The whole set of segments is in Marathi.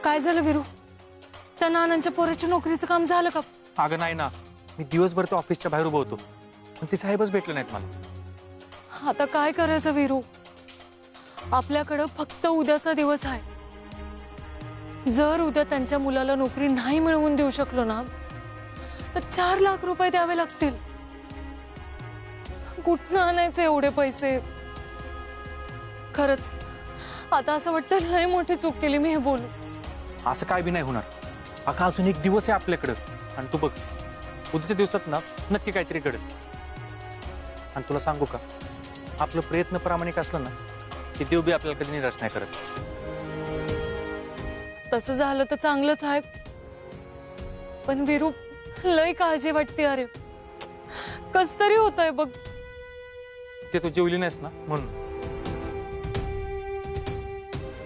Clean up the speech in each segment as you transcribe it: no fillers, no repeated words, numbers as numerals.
काय झालं वीरू? त्या नानांच्या पोराच्या नोकरीचं काम झालं का? अगं नाही ना, मी दिवसभर त्या ऑफिसच्या बाहेर उभं होतो पण ते साहेबच भेटले नाहीत मला। आता काय करायचं वीरू? आपल्याकडे फक्त उद्याचा दिवस आहे। जर उद्या त्यांच्या मुलाला नोकरी नाही मिळवून देऊ शकलो ना तर 4 लाख रुपये द्यावे लागतील। कुठनं आणायचे एवढे पैसे? खरंच आता असं वाटतं लय मोठी चूक केली मी हे बोलून। असं काय बी नाही होणार अगं, अजून एक दिवस आहे आपल्याकडं आणि तू बघ उद्याच्या दिवसात ना नक्की काहीतरी घडेल। आणि तुला सांगू का, आपलं प्रयत्न प्रामाणिक असलं ना की देव बी आपल्याला कधी निराश नाही करत। तसं झालं तर चांगलंच आहे, पण वीरू लय काळजी वाटते। अरे कस तरी होतंय बघ। ते तू जेवली नाहीस ना म्हणून।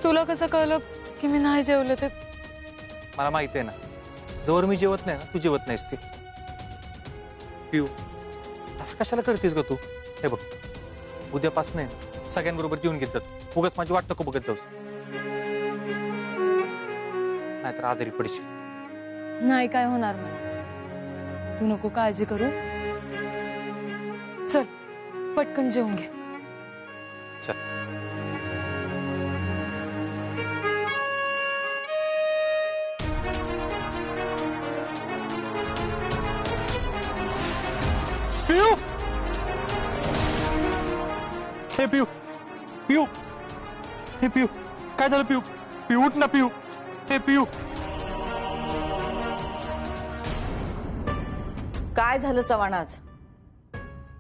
तुला कसं कळलं की मी नाही जेवले ते? मला माहिती आहे ना, जोवर मी जेवत नाही ना तू जेवत नाहीस ते। पिऊ असं कशाला करतेस ग तू? हे बघ उद्यापासून आहे सगळ्यांबरोबर जेवून घेत जातो, उगाच माझी वाट नको बघत जाऊस, नाहीतर आजारी पडशील। नाही काय होणार मला, तू नको काळजी करू। चल पटकन जेवून घे। चल पिऊ, हे पिऊ, पिऊ, हे पिऊ, काय झालं पिऊ? पिऊ उठ ना पिऊ, हे पिऊ। काय झालं चव्हाण? आज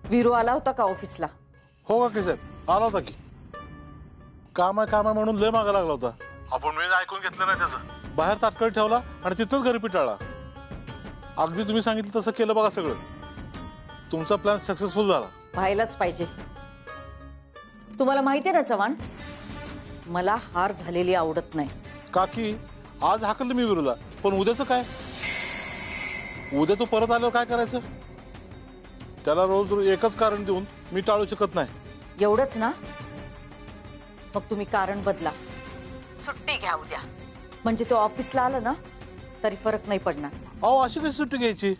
वीरू आला होता का ऑफिसला? हो का की साहेब, आला होता की। काम आहे म्हणून लय मागा लागला होता। आपण वेळ ऐकून घेतलं नाही त्याचं, बाहेर तात्काळ ठेवला आणि तिथंच घरी पिटाळला। अगदी तुम्ही सांगितलं तसं केलं बघा सगळं। तुमचा प्लॅन सक्सेसफुल झाला। व्हायलाच पाहिजे। तुम्हाला माहिती आहे ना चव्हाण, मला हार झालेली आवडत नाही। काकी आज हाकललं मी वीरूला, पण उद्याचं काय? उद्या तू परत आल्यावर काय करायचं? त्याला रोज रोज एकच कारण देऊन मी टाळू शकत नाही। एवढंच ना? मग तुम्ही कारण बदला, सुट्टी घ्या उद्या, म्हणजे तो ऑफिसला आला ना तरी फरक नाही पडणार। अहो अशी कशी सुट्टी घ्यायची?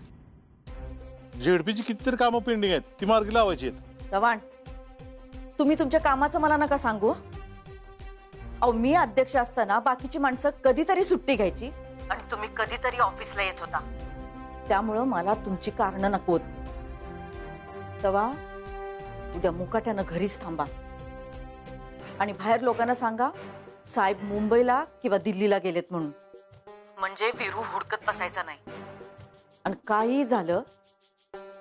झेडपीची कितीतरी कामं पेंडिंग आहेत, ती मार्गी लावायची आहेत। चव्हाण तुम्ही तुमच्या कामाचं मला नका सांगू। अहो मी अध्यक्ष असताना बाकीची माणसं कधीतरी सुट्टी घ्यायची आणि तुम्ही कधीतरी ऑफिसला येत होता, त्यामुळं मला तुमची कारणं नकोत। तेव्हा उद्या मुकाट्यानं घरीच थांबा आणि बाहेर लोकांना सांगा साहेब मुंबईला किंवा दिल्लीला गेलेत म्हणून, म्हणजे वीरू हुडकत बसायचा नाही। आणि काही झालं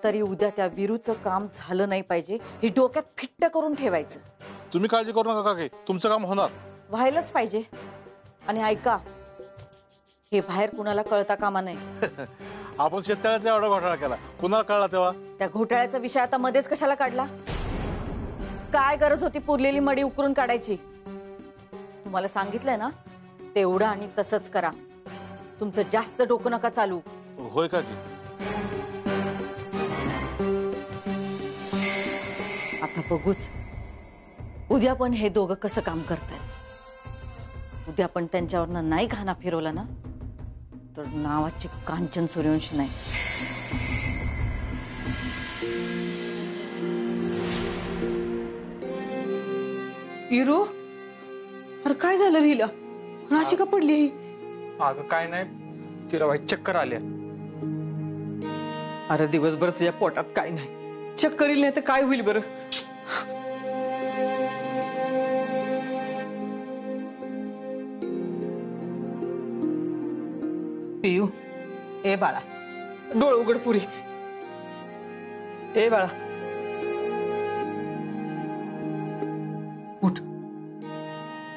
तरी उद्या त्या वीरूचं काम झालं नाही पाहिजे ही डोक्यात फिट्ट करून ठेवायचं। तुम्ही काळजी करू नका काकी, तुमचं काम होणार। व्हायलाच पाहिजे। आणि ऐका, हे बाहेर कुणाला कळता कामा नाही। आपण शेतकऱ्याचा एवढा घोटाळा केला, कुणाला कळला तेव्हा? त्या घोटाळ्याचा विषय आता मध्येच कशाला काढला? काय गरज होती पुरलेली मडी उकरून काढायची? तुम्हाला सांगितलंय ना तेवढं आणि तसंच करा। तुमचं जास्त डोकं नका चालू। होय काकी। आता बघूच उद्या पण हे दोघं कसं काम करतात। उद्या पण त्यांच्यावरनं नाही घाणा फिरवला ना तर नावाची कांचन सूर्यवंशी नाही। वीरू, अरे काय झालं हिला? अशी का पडली ही? अगं काय नाही, तिला वाईट चक्कर आल्या। अरे दिवसभर तुझ्या पोटात काय नाही, चक्कर येईल नाही तर काय होईल बरं? पियू, ए बाळा डोळ उघड पुरी। ए बाळा उठ,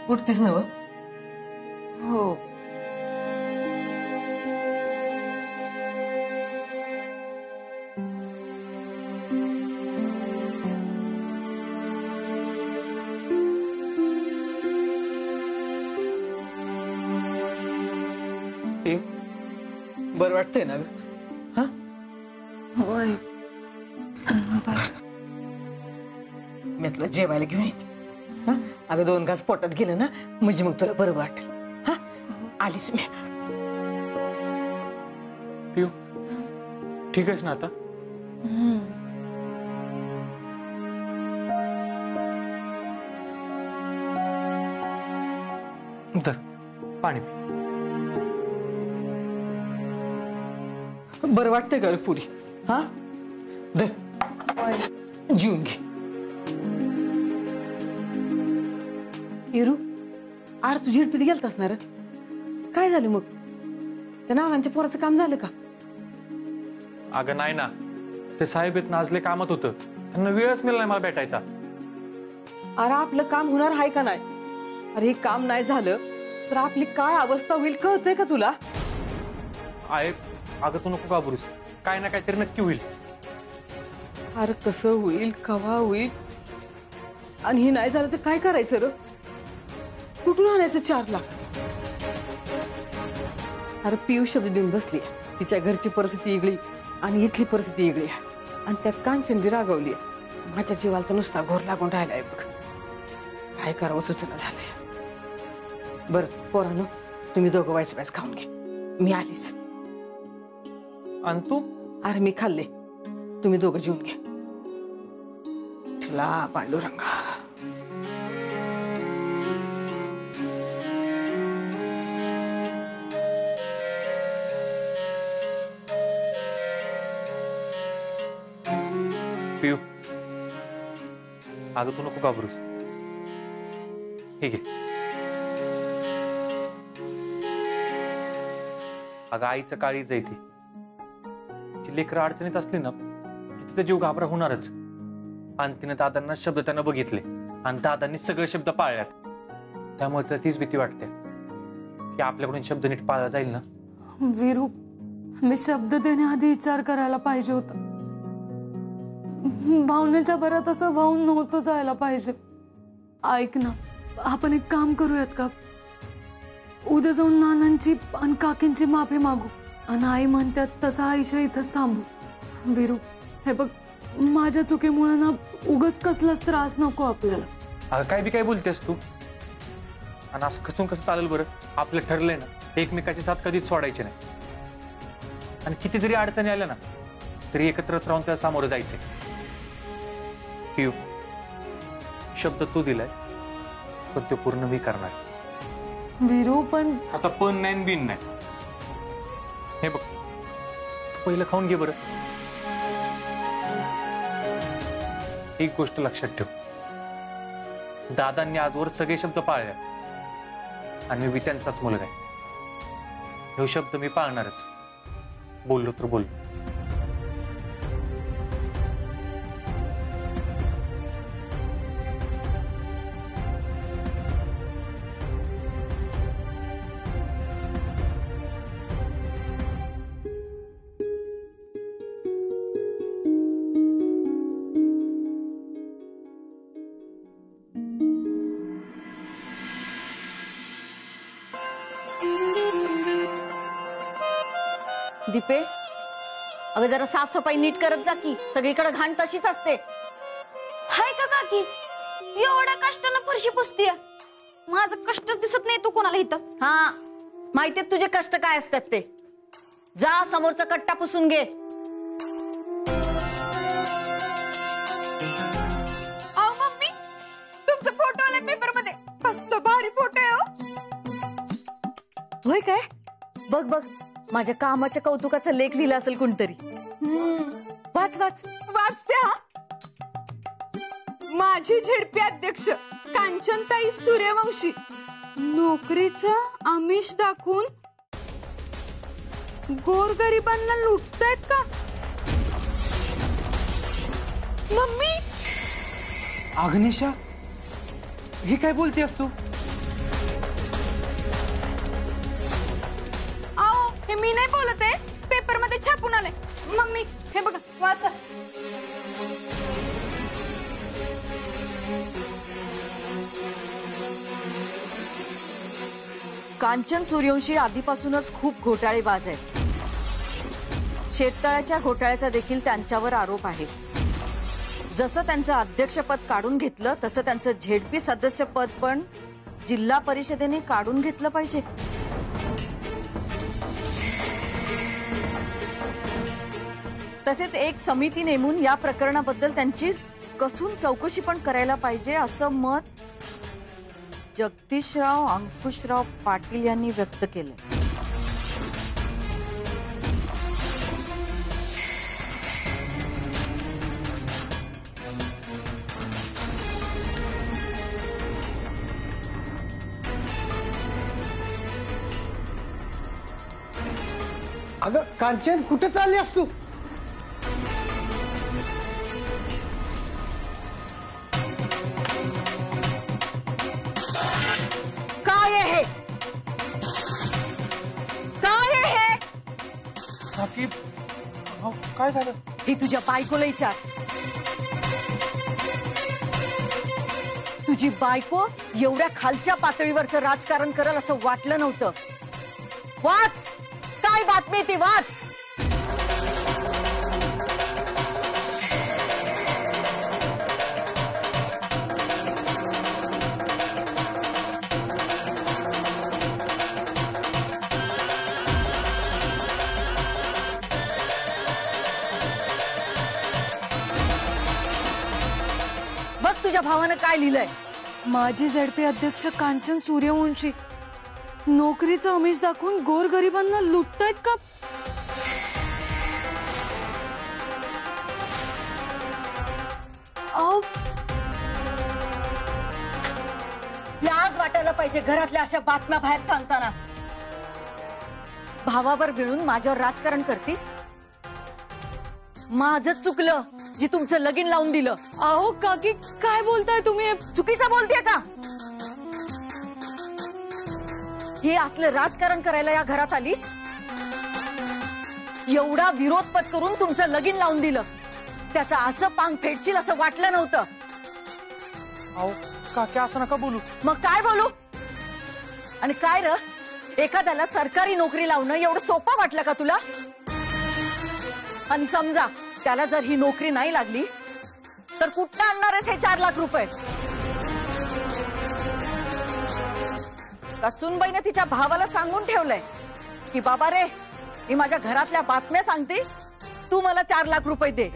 उठतीस ना? हो। बरं वाटतंय ना? हा होय, मी तुला जेवायला घेऊन येते। अगं 2 घास पोटात गेलं ना म्हणजे मग तुला बरं वाटेल। हा आलीच मी. पिऊ ठीक आहेस ना आता? तर पाणी पी. बरं वाटतंय का रे पुरी? हा धर जीवन घे. इरू आर तू झेडपीत गेलतास ना रे? काय झालं मग? त्या नानांच्या पोराचं काम झालं का? अगं नाही ना, ते साहेब आहेत नाजले कामात होतं, त्यांना वेळच मिळाला नाही मला भेटायचा. अरे आपलं काम होणार आहे का नाही? अरे हे काम नाही झालं तर आपली काय अवस्था होईल कळतंय का तुला? आहे अगं तू नको घाबरूस, काय ना काहीतरी नक्की होईल. अरे कसं होईल, कवा होईल, आणि हे नाही झालं तर काय करायचं र? कुठून आणायचं 4 लाख? अरे पियू शब्द देऊन बसली, तिच्या घरची परिस्थिती वेगळी आणि इथली परिस्थिती वेगळी आहे, आणि त्यात कांचन बी रागावली. माझ्या जीवाला तर नुसता घोर लागून राहिलाय बघ. काय करावं सुचना झालंय. बरं पोरांनो, तुम्ही दोघं व्हायचं व्हायच खाऊन घे, मी आलीच. आणि तू? अरे मी खाल्ले, तुम्ही दोघं जेवून घ्या. ठेला पांडुरंगा. पिऊ अगं तू नको घाबरूस, ठीक आहे. अगं आईचं काळीच आहे ती. लेकरं अडचणीत असली ना की तिचा जीव घाबरा होणारच. आणि तिने दादांना शब्द त्यांना बघितले आणि दादांनी सगळे शब्द पाळल्यात, त्यामुळे तिला तीच भीती वाटते की आपल्याकडून शब्द नीट पाळला जाईल ना. वीरू, मी शब्द देण्याआधी विचार करायला पाहिजे होता. भावनेच्या भरात असं वाहून नव्हतं जायला पाहिजे. ऐक ना, आपण एक काम करूयात का? उद्या जाऊन नानांची आणि काकींची माफी मागू, आणि आई म्हणतात तसा आईशा इथंच थांबू. वीरू हे बघ, माझ्या चुकीमुळे ना उगाच कसलाच त्रास नको आपल्याला. अगं काय बी काय बोलतेस तू? आणि असं खचून कसं चालेल बरं? आपलं ठरलंय ना, एकमेकाची साथ कधीच सोडायची नाही. आणि किती जरी अडचणी आल्या ना तरी एकत्रच राहून त्याला सामोरं जायचंय. पिऊ शब्द तू दिलाय, पण तो पूर्ण मी करणार. वीरू पण आता पण नाही बिन नाही. हे बघ, तू पहिलं खाऊन घे बरं. एक गोष्ट लक्षात ठेव, दादांनी आजवर सगळे शब्द पाळले आणि मी त्यांचाच मुलगा आहे. हे शब्द मी पाळणारच. बोललो तर बोललो. दीपे, अगं जरा साफसफाई नीट करत जा की, सगळीकडे घाण तशीच असते. हाय का काकी, एवढ्या कष्टानं फरशी पुसतीय, माझं कष्टच दिसत नाही तू कोणाला इथं. हा माहितीये तुझे कष्ट काय असतात ते. जा समोरचा कट्टा पुसून घे. अहो मम्मी, तुमचा फोटो आलाय पेपर मध्ये, कसलं भारी फोटो आहे हो. होय काय? बघ बघ, माझ्या कामाच्या कौतुकाचा लेख लिहिला असेल कोणतरी. वाच वाच. वाचते हा. माझी झेडपी अध्यक्ष कांचनताई सूर्यवंशी नोकरीचं आमिष दाखवून गोरगरिबांना लुटतायत का? मम्मी, अग्निशा, हे काय बोलतेस तू? आओ हे मी नाही बोलत आहे, पेपर मध्ये छापून आलंय. मम्मी हे बघा, वाचा. कांचन सूर्यवंशी आधीपासूनच खूप घोटाळेबाज आहेत. शेततळ्याच्या घोटाळ्याचा देखील त्यांच्यावर आरोप आहे. जसं त्यांचं अध्यक्षपद काढून घेतलं तसं त्यांचं झेडपी सदस्यपद पण जिल्हा परिषदेने काढून घेतलं पाहिजे. तसेच एक समिती नेमून या प्रकरणाबद्दल त्यांची कसून चौकशी पण करायला पाहिजे असं मत जगदीशराव अंकुशराव पाटील यांनी व्यक्त केलंय. अगं कांचन, कुठे चालली असतो? काय आहे काय आहे? काकी अहो, काय झालं? ही तुझ्या बायकोला विचार. तुझी बायको एवढ्या खालच्या पातळीवरचं राजकारण करल असं वाटलं नव्हतं. वाच, काय बातमी ती वाच. बघ तुझ्या भावानं काय लिहिलंय. माजी झेडपी अध्यक्ष कांचन सूर्यवंशी नोकरीचं आमिष दाखवून गोरगरिबांना लुटतायत का? अहो, लाज वाटायला पाहिजे घरातल्या अशा बातम्या बाहेर सांगताना. भावावर मिळून माझ्यावर राजकारण करतीस. माझं चुकलं जी तुमचं लगीन लावून दिलं. अहो काकी, काय बोलताय तुम्ही? चुकीचं बोलतेय का? हे असलं राजकारण करायला या घरात आलीस? एवढा विरोध पत्करून तुमचं लगीन लावून दिलं. त्याचं असं पांग फेडशील असं वाटलं नव्हतं. अहो काकी, असं नका बोलू. मग काय बोलू? आणि काय र, एखाद्याला सरकारी नोकरी लावणं एवढं सोपं वाटलं का तुला? आणि समजा त्याला जर ही नोकरी नाही लागली तर कुठनं आणणार आहेस हे 4 लाख रुपये? कसूनबाईने तिच्या भावाला सांगून ठेवलंय की बाबा रे, मी माझ्या घरातल्या बातम्या सांगते, तू मला 4 लाख रुपये दे.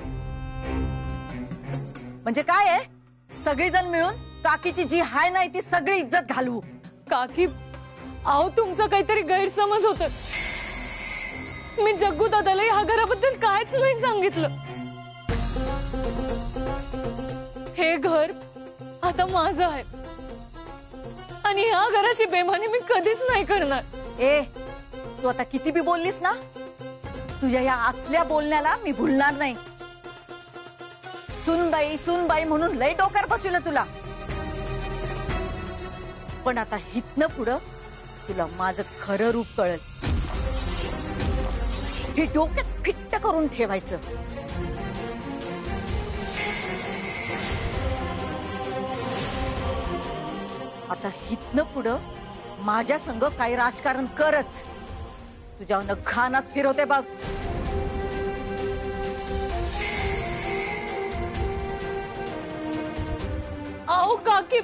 म्हणजे काय आहे, सगळीजण मिळून काकीची जी हाय नाही ती सगळी इज्जत घालवू. काकी, अहो तुमचा काहीतरी गैरसमज होत. मी जग्गू दादाला ह्या घराबद्दल काहीच नाही सांगितलं. हे घर आता माझं आहे आणि ह्या घराची बेमानी मी कधीच नाही करणार. ए, तू आता किती बी बोललीस ना, तुझ्या या असल्या बोलण्याला मी भुलणार नाही. सुनबाई सुनबाई म्हणून लय डोक्यावर बसवलं तुला. पण आता हितनं पुढं तुला माझं खरं रूप कळल. हे डोक्यात फिट्ट करून ठेवायचं. आता हितनं पुढं माझ्या संग काही राजकारण करच. तुझ्यावर घानाच फिरवते बघ. अहो काकी,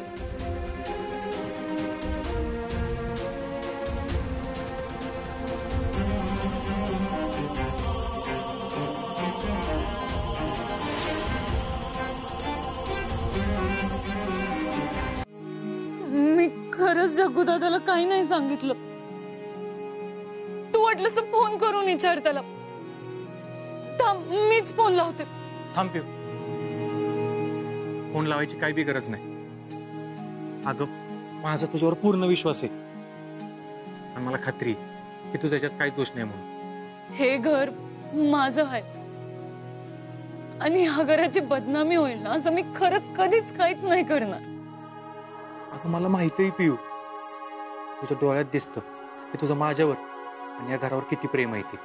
मी खरंच जग्गू दादाला काही नाही सांगितलं. तू वाटलंस फोन करून विचार त्याला. थांब, मीच फोन लावते. थांब पिऊ, फोन लावायची काही बी गरज नाही. अगं, माझा तुझ्यावर पूर्ण विश्वास आहे आणि मला खात्री की तुझ्या याच्यात काही दोष नाही म्हणून. हे घर माझं आहे आणि ह्या घराची बदनामी होईल ना असं मी खरंच कधीच काहीच नाही करणार. अगं, मला माहिती आहे पिऊ, तुझ्या डोळ्यात दिसतं की तुझं माझ्यावर आणि या घरावर किती प्रेम आहे ते.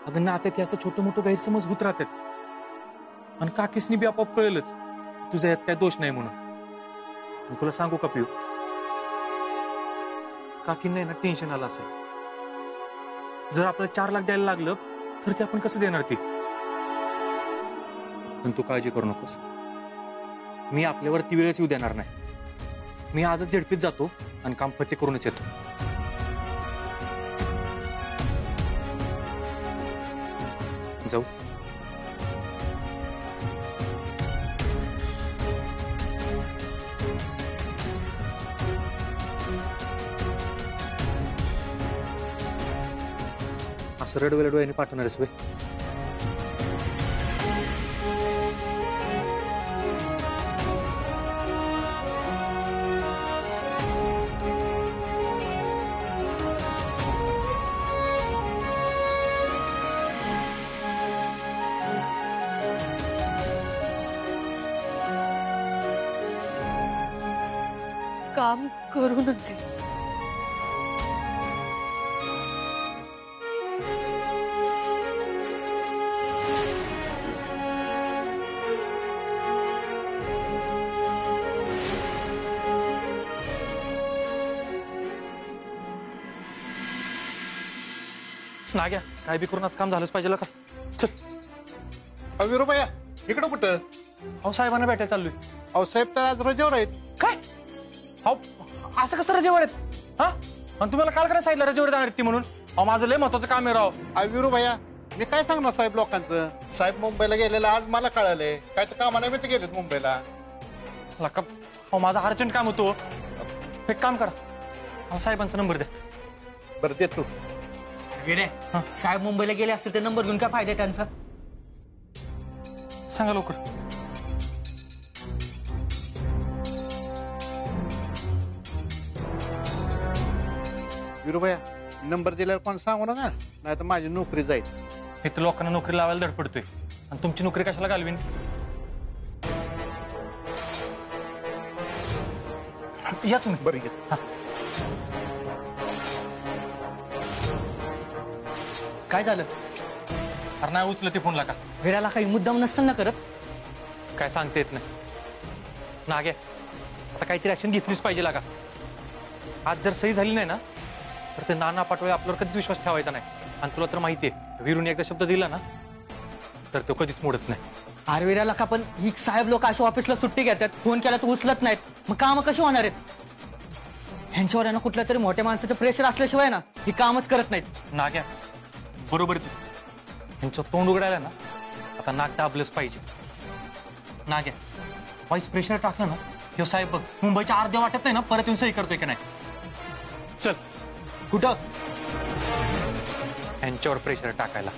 अगं, नात्यात असं छोटं मोठं गैरसमज होत राहतात आणि काकीसनी बी आपोआप कळेलच तुझ्या यात काय दोष नाही म्हणून. आणि तुला सांगू का पिऊ, काकींना ना टेन्शन आलं असेल. जर आपल्याला 4 लाख द्यायला लागलं तर ते आपण कसं देणार ते. पण तू काळजी करू नकोस, मी आपल्यावरती वेळच येऊ देणार नाही. मी आजच झडपीत जातो आणि काम फत्ते करूनच येतो. जाऊ. असं रडवेल डोळ्याने पाठवणारच वे. काम करूनच ये. नाग्या काय बी करून आज काम झालंच पाहिजे का. चल. विरू भैया इकडं कुठं? अहो साहेबांना भेटायला चाललोय. अहो साहेब तर आज रजेवर आहेत. काय अहो असं कसं रजेवर आहेत हा. आणि तुम्हाला काल करायला सांगितलं रजेवर जाणार ती म्हणून. अहो माझं लय महत्वाचं काम आहे राव. विरू भैया मी काय सांगणार साहेब लोकांचं. साहेब मुंबईला गेलेलं आज मला कळालंय. काय तर कामानिमित्त गेलेत मुंबईला. लका अहो माझं अर्जंट काम होतो. एक काम करा अहो साहेबांचा नंबर द्या. बरं देतो. साहेब मुंबईला गेले असतील तर नंबर घेऊन काय फायदा त्यांचा. सांगा लवकर. विरू भैया नंबर दिल्यावर कोण सांगू नका नाही तर माझी नोकरी जाईल. मी तर लोकांना नोकरी लावायला धडपडतोय आणि तुमची नोकरी कशाला घालवीन. या तुम्ही. बरं घेत. काय झालं? अरे नाही उचलं ते फोनला का. विराला काही मुद्दाम नसताना करत. काय सांगता येत नाही. नाग्या आता काहीतरी ऍक्शन घेतलीच पाहिजे का. आज जर सही झाली नाही ना तर ते नाना पाटोळे आपल्यावर कधीच विश्वास ठेवायचा नाही. आणि तुला तर माहिती आहे वीरूने एकदा शब्द दिला ना तर तो कधीच मोडत नाही. अरे विराला का पण ही साहेब लोक अशा ऑफिसला सुट्टी घेतात. फोन केला तर उचलत नाहीत. मग काम कशी होणार आहेत. ह्यांच्यावर यांना कुठल्या तरी मोठ्या माणसाचं प्रेशर असल्याशिवाय ना ही कामच करत नाहीत. नाग्या बरोबर तू यांचं तोंड उघडायला ना आता नाक दाबलंच पाहिजे. नाग्या वाईस प्रेशर टाकलं ना हे साहेब बघ मुंबईच्या अर्ध्या वाटत नाही ना परत येऊन सही करतोय की नाही. चल. कुठं? यांच्यावर प्रेशर टाकायला.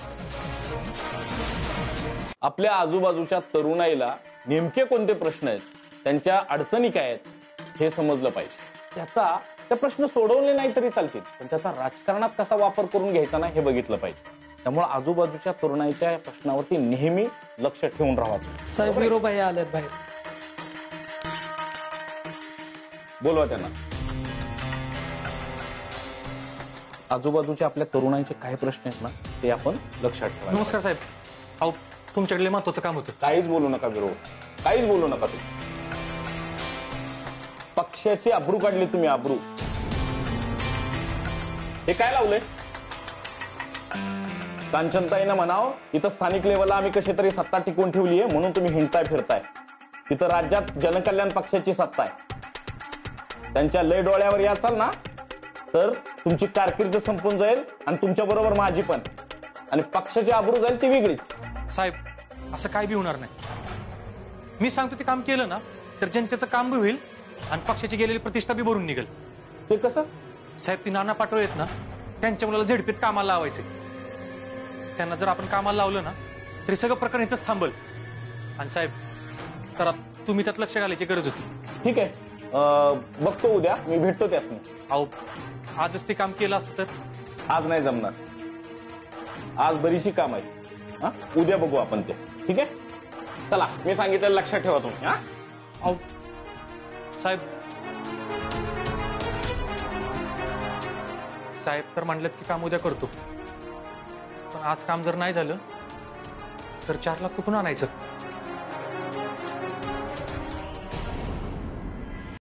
आपल्या आजूबाजूच्या तरुणाईला नेमके कोणते प्रश्न आहेत, त्यांच्या अडचणी काय आहेत हे समजलं पाहिजे. त्याचा ते प्रश्न सोडवले नाही तरी चालतील पण त्याचा राजकारणात कसा वापर करून घ्यायचा ना हे बघितलं पाहिजे. त्यामुळे आजूबाजूच्या तरुणाईच्या प्रश्नावरती नेहमी लक्ष ठेवून राहावं. साहेब विरो भाई आलेत बाहेर. बोलवा त्यांना. आजूबाजूच्या आपल्या तरुणाईचे काय प्रश्न आहेत ना ते आपण लक्षात ठेवा. नमस्कार साहेब. अहो तुमच्याकडे महत्वाचं काम होतं. काहीच बोलू नका विरो, काहीच बोलू नका. तुम्ही पक्षाची अब्रू काढली तुम्ही. अब्रू हे काय लावलंय? कांचनताईनं म्हणाव इथं स्थानिक लेवलला आम्ही कशी तरी सत्ता टिकवून ठेवली आहे म्हणून तुम्ही हिंडताय फिरताय. तिथं राज्यात जनकल्याण पक्षाची सत्ता आहे. त्यांच्या लय डोळ्यावर याचाल ना तर तुमची कारकीर्द संपून जाईल आणि तुमच्या बरोबर माझी पण. आणि पक्षाची आबरू जाईल ती वेगळीच. साहेब असं काय बी होणार नाही. मी सांगतो ते काम केलं ना तर जनतेचं काम बी होईल आणि पक्षाची गेलेली प्रतिष्ठा बी भरून निघेल. ते कसं? साहेब ती नाना पाटोळे आहेत ना त्यांच्या मुलाला झडपीत कामाला लावायचे. त्यांना जर आपण कामाला लावलं ना तरी सगळं प्रकरण इथंच थांबल. आणि साहेब तर तुम्ही त्यात लक्ष घालायची गरज होती. ठीक आहे बघतो उद्या मी भेटतो त्यासनी. अहो आजच ते काम केलं असतं तर. आज नाही जमणार. आज बरीचशी काम आहे. उद्या बघू आपण ते. ठीक आहे चला मी सांगितलं लक्षात ठेवा तुम्ही. अहो साहेब साहेब तर म्हणलेत की काम उद्या करतो पण आज काम जर नाही झालं तर 4 लाख कुठून आणायचं.